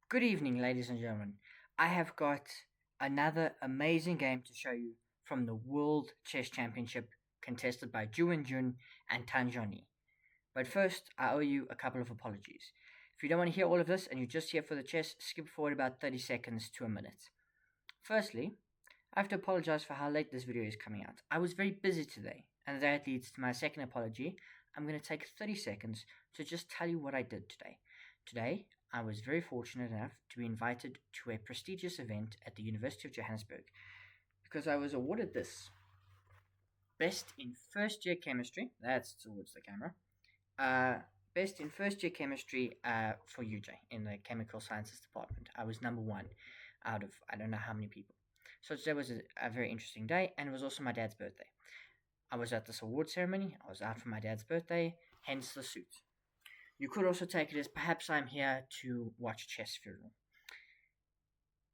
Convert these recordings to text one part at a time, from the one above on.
Good evening, ladies and gentlemen. I have got another amazing game to show you from the World Chess Championship contested by Ju Wenjun and Tan Zhongyi. But first, I owe you a couple of apologies. If you don't want to hear all of this and you're just here for the chess, skip forward about 30 seconds to a minute. Firstly, I have to apologize for how late this video is coming out. I was very busy today, and that leads to my second apology. I'm going to take 30 seconds to just tell you what I did today. Today, I was very fortunate enough to be invited to a prestigious event at the University of Johannesburg because I was awarded this Best in First Year Chemistry. That's towards the camera. Uh, Best in First Year Chemistry for UJ in the Chemical Sciences Department. I was number one out of I don't know how many people. So today was a very interesting day, and it was also my dad's birthday. I was at this award ceremony. I was out for my dad's birthday, hence the suit. You could also take it as perhaps I'm here to watch chess funeral.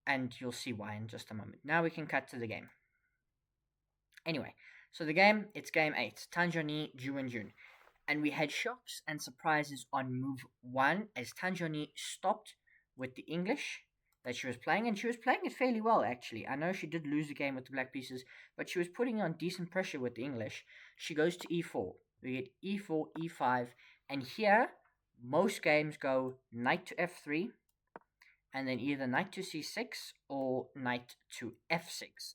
And you'll see why in just a moment. Now we can cut to the game. Anyway, so the game, it's game 8. Tan Zhongyi, Ju Wenjun. And we had shocks and surprises on move 1 as Tan Zhongyi stopped with the English that she was playing, and she was playing it fairly well actually. I know she did lose the game with the black pieces, but she was putting on decent pressure with the English. She goes to e4. We get e4, e5, and here most games go knight to f3, and then either knight to c6 or knight to f6.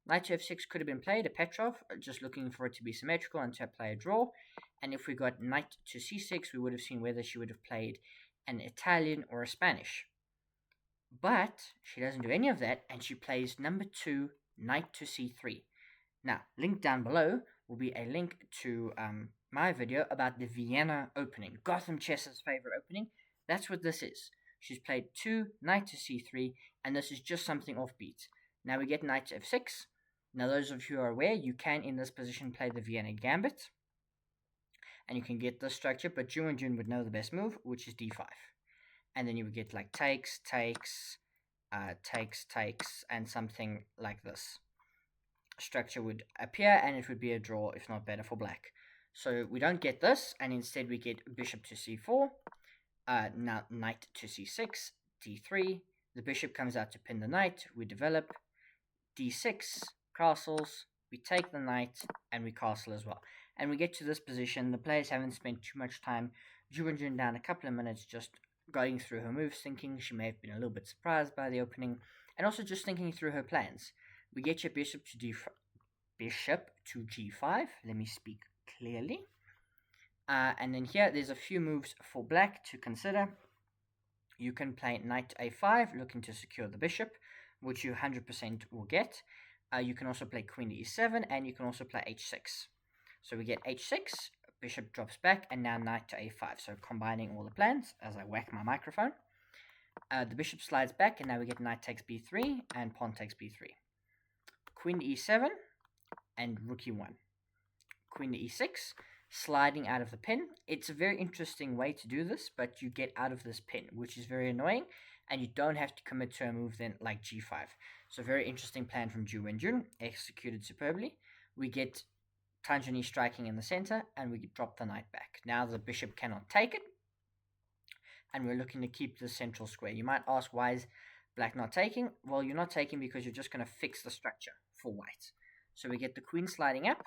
Knight to f6 could have been played, a Petrov, just looking for it to be symmetrical and to play a draw. And if we got knight to c6, we would have seen whether she would have played an Italian or a Spanish. But she doesn't do any of that, and she plays number 2, knight to c3. Now, linked down below will be a link to my video about the Vienna opening, Gotham Chess's favorite opening. That's what this is. She's played 2, knight to c3, and this is just something offbeat. Now we get knight to f6. Now those of you who are aware, you can in this position play the Vienna Gambit, and you can get this structure, but Ju Wenjun would know the best move, which is d5. And then you would get like takes, takes, takes, and something like this. Structure would appear, and it would be a draw, if not better, for black. So we don't get this, and instead we get bishop to c4, now knight to c6, d3. The bishop comes out to pin the knight. We develop d6, castles. We take the knight, and we castle as well. And we get to this position. The players haven't spent too much time. Ju Wenjun down a couple of minutes just going through her moves, thinking she may have been a little bit surprised by the opening, and also just thinking through her plans. We get your bishop to g5. Let me speak clearly. And then here, there's a few moves for black to consider. You can play knight to a5, looking to secure the bishop, which you 100% will get. You can also play queen to e7, and you can also play h6. So we get h6, bishop drops back, and now knight to a5. So combining all the plans as I whack my microphone. The bishop slides back, and now we get knight takes b3, and pawn takes b3. Queen to e7, and rook e1. Queen to e6, sliding out of the pin. It's a very interesting way to do this, but you get out of this pin, which is very annoying, and you don't have to commit to a move then like g5. So very interesting plan from Ju Wenjun, executed superbly. We get Tan Zhongyi striking in the center, and we drop the knight back. Now the bishop cannot take it, and we're looking to keep the central square. You might ask, why is black not taking? Well, you're not taking because you're just going to fix the structure for white. So we get the queen sliding up,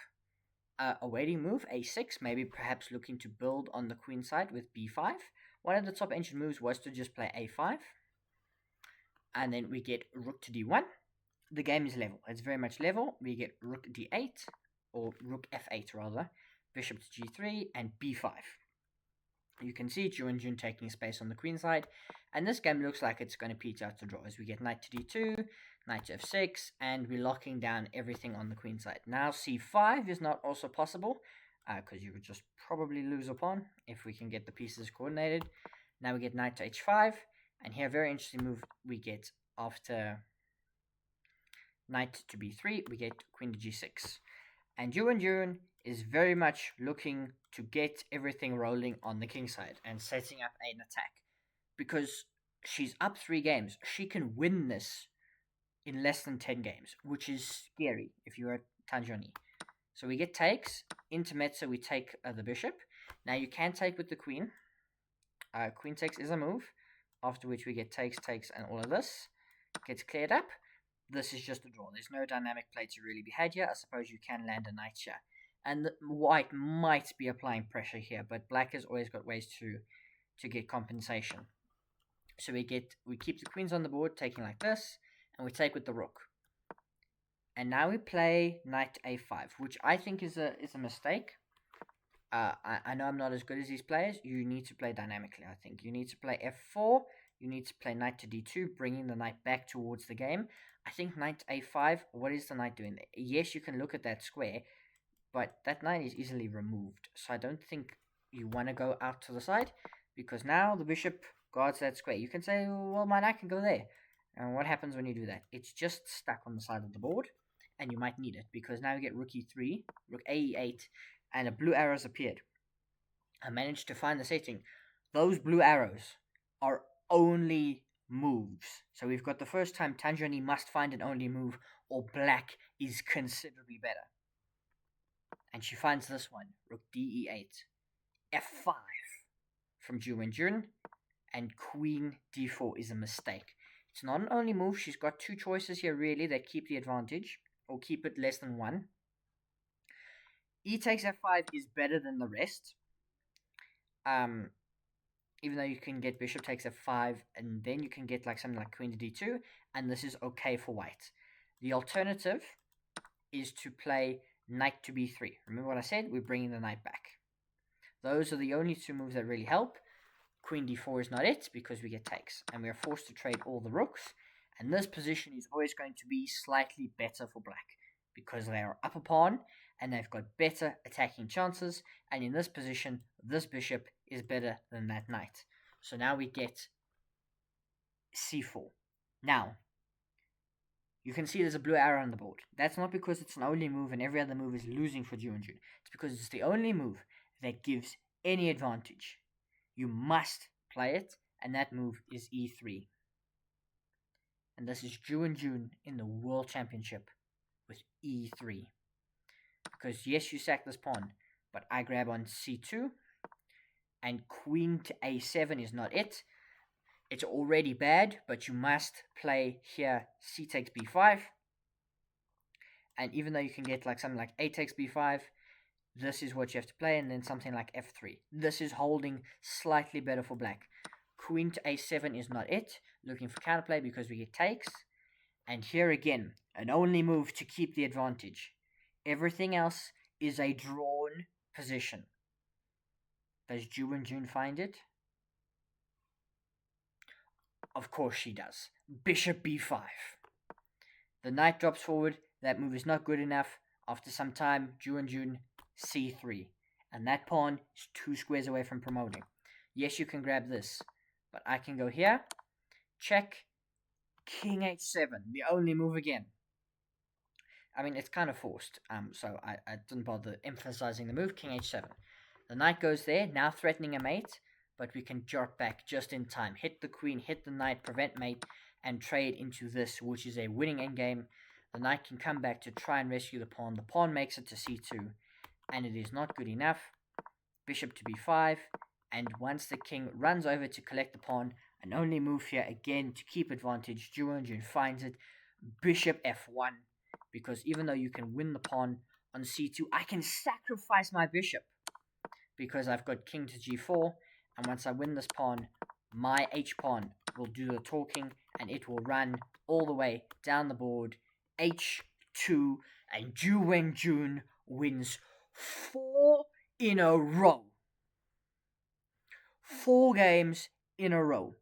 a waiting move, a6, maybe perhaps looking to build on the queen side with b5. One of the top ancient moves was to just play a5. And then we get rook to d1. The game is level. It's very much level. We get rook d8, or rook f8 rather, bishop to g3, and b5. You can see Ju Wenjun taking space on the queen side, and this game looks like it's going to peter out to draw as we get knight to d2, knight to f6, and we're locking down everything on the queen side. Now c5 is not also possible, because you would just probably lose a pawn if we can get the pieces coordinated. Now we get knight to h5, and here, very interesting move we get after knight to b3, we get queen to g6. And Ju Wenjun is very much looking to get everything rolling on the king side and setting up an attack. Because she's up 3 games. She can win this in less than 10 games, which is scary if you're Tan Zhongyi. So we get takes. Intermezzo, we take the bishop. Now you can take with the queen. Queen takes is a move. after which we get takes, and all of this gets cleared up. This is just a draw. There's no dynamic play to really be had here. I suppose you can land a knight here. And white might be applying pressure here, but black has always got ways to get compensation. So we keep the queens on the board, taking like this, and we take with the rook. And now we play knight a5, which I think is a mistake. I know I'm not as good as these players. You need to play dynamically, I think. You need to play f4. You need to play knight to d2, bringing the knight back towards the game. I think knight a5, what is the knight doing there? Yes, you can look at that square, but that knight is easily removed. So I don't think you want to go out to the side, because now the bishop guards that square. You can say, well, my knight can go there. And what happens when you do that? It's just stuck on the side of the board, and you might need it, because now you get rook e3, rook a8, and a blue arrow's appeared. I managed to find the setting. Those blue arrows are only moves. So we've got the first time Tan Zhongyi must find an only move, or black is considerably better. And she finds this one, rook d8, f5 from Ju Wenjun, and queen d4 is a mistake. It's not an only move. She's got two choices here, really, that keep the advantage, or keep it less than one. E takes f5 is better than the rest. Even though you can get bishop takes f5, and then you can get like something like queen to d2, and this is okay for white. The alternative is to play knight to b3. Remember what I said? We're bringing the knight back. Those are the only two moves that really help. Queen d4 is not it, because we get takes, and we are forced to trade all the rooks, and this position is always going to be slightly better for black, because they are up a pawn, and they've got better attacking chances, and in this position, this bishop is better than that knight. So now we get c4. Now, you can see there's a blue arrow on the board. That's not because it's an only move and every other move is losing for Ju Wenjun. It's because it's the only move that gives any advantage. You must play it, and that move is e3. And this is Ju Wenjun in the World Championship with e3. Because yes, you sack this pawn, but I grab on c2, and queen to a7 is not it. It's already bad, but you must play here c takes b5. And even though you can get like something like a takes b5, this is what you have to play, and then something like f3. This is holding slightly better for black. Queen to a7 is not it. Looking for counterplay because we get takes. And here again, an only move to keep the advantage. Everything else is a drawn position. Does Ju Wenjun find it? Of course she does. Bishop b5. The knight drops forward. That move is not good enough. After some time, Ju Wenjun c3. And that pawn is 2 squares away from promoting. Yes, you can grab this, but I can go here. Check. King h7. The only move again. I mean, it's kind of forced, so I didn't bother emphasizing the move. King h7. The knight goes there, now threatening a mate, but we can jump back just in time. Hit the queen, hit the knight, prevent mate, and trade into this, which is a winning endgame. The knight can come back to try and rescue the pawn. The pawn makes it to c2, and it is not good enough. Bishop to b5, and once the king runs over to collect the pawn, an only move here again to keep advantage. Ju Wenjun finds it. Bishop f1, because even though you can win the pawn on c2, I can sacrifice my bishop, because I've got king to g4, and once I win this pawn, my h-pawn will do the talking, and it will run all the way down the board, h2, and Ju Wenjun wins 4 in a row. 4 games in a row.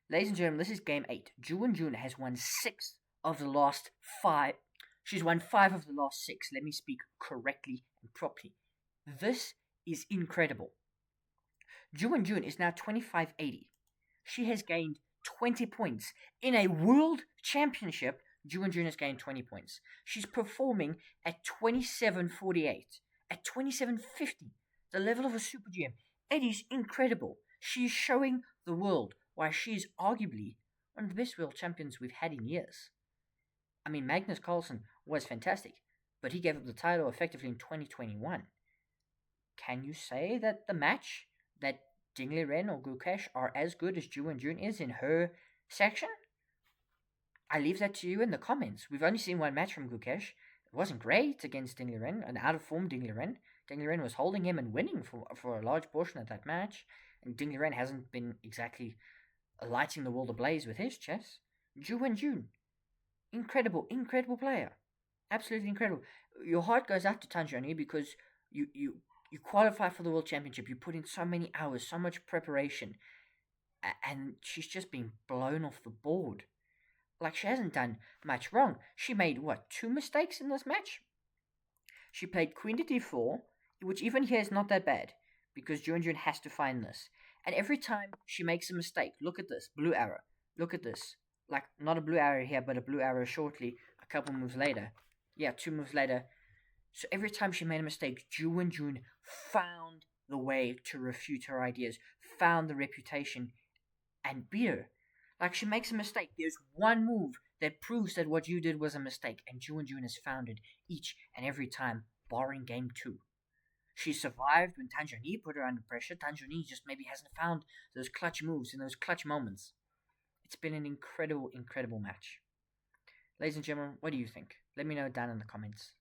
Ladies and gentlemen, this is game 8. Ju Wenjun has won 6 of the last 5. She's won 5 of the last 6. Let me speak correctly and properly. This is incredible. Ju Wenjun is now 2580. She has gained 20 points. In a world championship, Ju Wenjun has gained 20 points. She's performing at 2748, at 2750, the level of a super GM. It is incredible. She's showing the world why she's arguably one of the best world champions we've had in years. I mean, Magnus Carlsen was fantastic, but he gave up the title effectively in 2021. Can you say that the match that Ding Liren or Gukesh are as good as Ju Wenjun is in her section? I leave that to you in the comments. We've only seen one match from Gukesh. It wasn't great against Ding Liren, an out of form Ding Liren. Ding Liren was holding him and winning for a large portion of that match, and Ding Liren hasn't been exactly lighting the world ablaze with his chess. Ju Wenjun, incredible player, absolutely incredible. Your heart goes out to Tan Zhongyi because you qualify for the World Championship. You put in so many hours, so much preparation, and she's just been blown off the board. Like, she hasn't done much wrong. She made, what, 2 mistakes in this match? She played Queen to d4, which even here is not that bad, because Ju Wenjun has to find this. And every time she makes a mistake, look at this, blue arrow. Look at this. Like, not a blue arrow here, but a blue arrow shortly, a couple moves later. Yeah, 2 moves later. So every time she made a mistake, Ju Wenjun found the way to refute her ideas, found the reputation, and beat her. Like, she makes a mistake. There's one move that proves that what you did was a mistake, and Ju Wenjun has found it each and every time, barring game 2. She survived when Tan Zhongyi put her under pressure. Tan Zhongyi just maybe hasn't found those clutch moves in those clutch moments. It's been an incredible match. Ladies and gentlemen, what do you think? Let me know down in the comments.